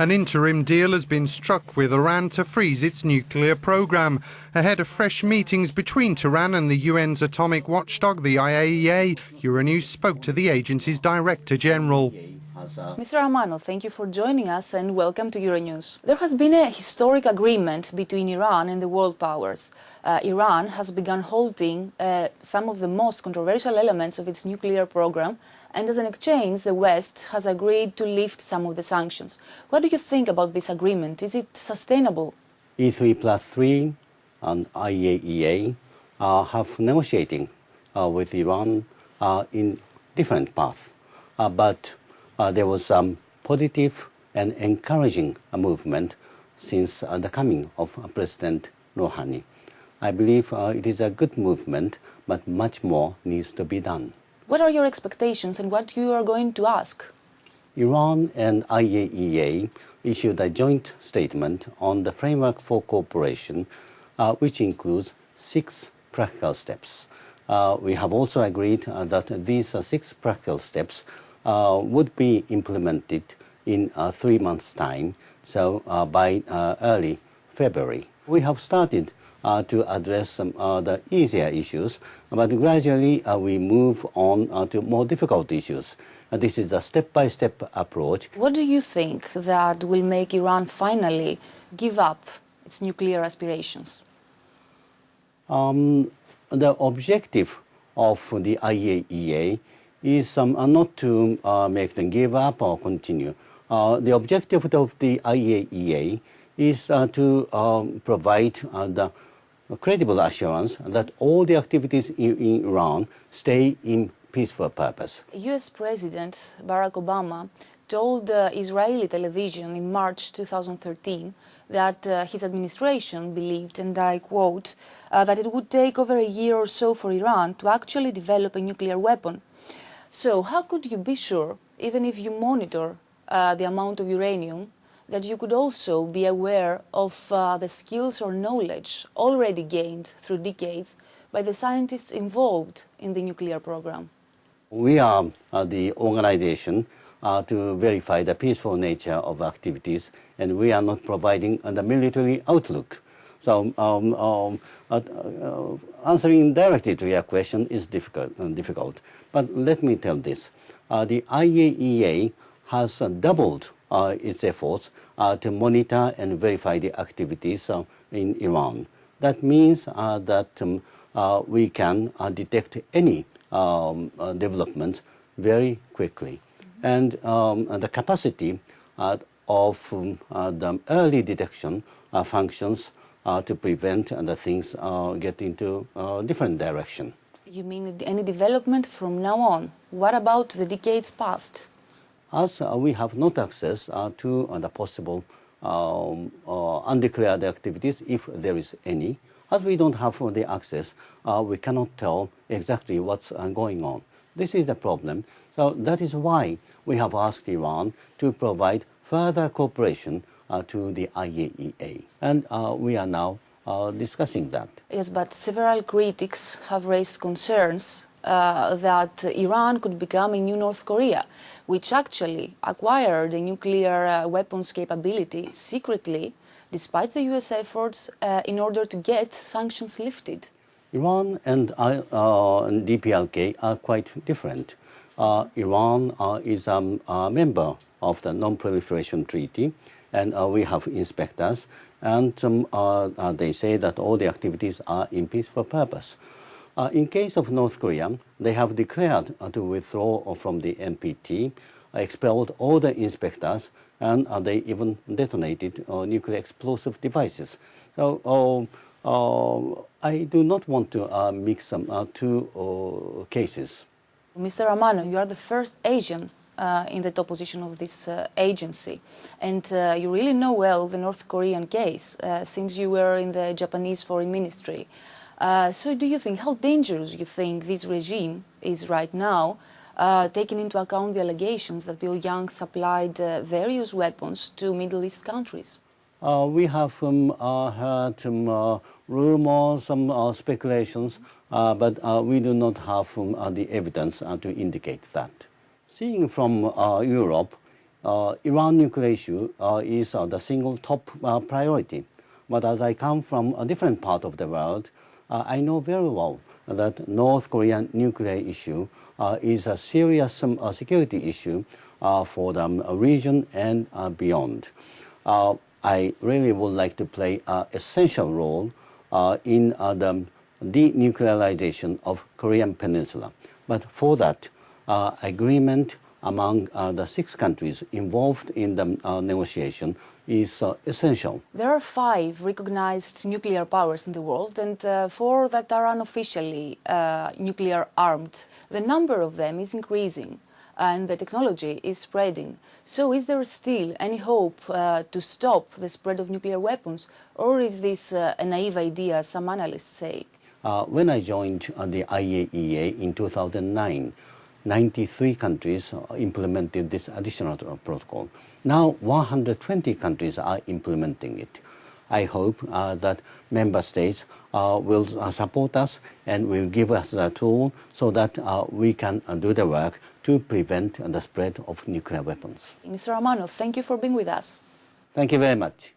An interim deal has been struck with Iran to freeze its nuclear program. Ahead of fresh meetings between Tehran and the UN's atomic watchdog, the IAEA, Euronews spoke to the agency's Director General. Mr. Amano, thank you for joining us and welcome to Euronews. There has been a historic agreement between Iran and the world powers. Iran has begun halting some of the most controversial elements of its nuclear program, and as an exchange, the West has agreed to lift some of the sanctions. What do you think about this agreement? Is it sustainable? E3+3 and IAEA have negotiating with Iran in different paths, but there was some positive and encouraging movement since the coming of President Rouhani. I believe it is a good movement, but much more needs to be done. What are your expectations and what you are going to ask? Iran and IAEA issued a joint statement on the framework for cooperation, which includes 6 practical steps. We have also agreed that these 6 practical steps would be implemented in 3 months' time, so by early February. We have started to address the easier issues, but gradually we move on to more difficult issues. This is a step-by-step approach. What do you think that will make Iran finally give up its nuclear aspirations? The objective of the IAEA is not to make them give up or continue. The objective of the IAEA is to provide the credible assurance that all the activities in Iran stay in peaceful purpose. US President Barack Obama told Israeli television in March 2013 that his administration believed, and I quote, that it would take over a year or so for Iran to actually develop a nuclear weapon. So how could you be sure, even if you monitor the amount of uranium, that you could also be aware of the skills or knowledge already gained through decades by the scientists involved in the nuclear program? We are the organization to verify the peaceful nature of activities, and we are not providing the military outlook. So answering directly to your question is difficult. But let me tell this. The IAEA has doubled its efforts to monitor and verify the activities in Iran. That means that we can detect any developments very quickly. And the capacity of the early detection functions to prevent the things get into different direction. You mean any development from now on? What about the decades past? As we have not access to the possible undeclared activities, if there is any, as we don't have the access, we cannot tell exactly what's going on. This is the problem. So that is why we have asked Iran to provide further cooperation to the IAEA. And we are now discussing that. Yes, but several critics have raised concerns that Iran could become a new North Korea, which actually acquired a nuclear weapons capability secretly, despite the US efforts, in order to get sanctions lifted. Iran and DPLK are quite different. Iran is a member of the Non-Proliferation Treaty, and we have inspectors, and they say that all the activities are in peaceful purpose. In case of North Korea, they have declared to withdraw from the NPT, expelled all the inspectors, and they even detonated nuclear explosive devices. So I do not want to mix two cases. Mr. Amano, you are the first Asian in the top position of this agency, and you really know well the North Korean case since you were in the Japanese Foreign Ministry. So do you think, how dangerous you think this regime is right now, taking into account the allegations that Pyongyang supplied various weapons to Middle East countries? We have heard rumors, some speculations, but we do not have the evidence to indicate that. Seeing from Europe, Iran nuclear issue is the single top priority. But as I come from a different part of the world, I know very well that North Korean nuclear issue is a serious security issue for the region and beyond. I really would like to play an essential role in the denuclearization of Korean Peninsula. But for that, agreement among the 6 countries involved in the negotiation is essential. There are 5 recognized nuclear powers in the world and 4 that are unofficially nuclear armed. The number of them is increasing and the technology is spreading. So is there still any hope to stop the spread of nuclear weapons, or is this a naive idea, as some analysts say? When I joined the IAEA in 2009, 93 countries implemented this additional protocol. Now 120 countries are implementing it. I hope that member states will support us and will give us the tool so that we can do the work to prevent the spread of nuclear weapons. Mr. Amano, thank you for being with us. Thank you very much.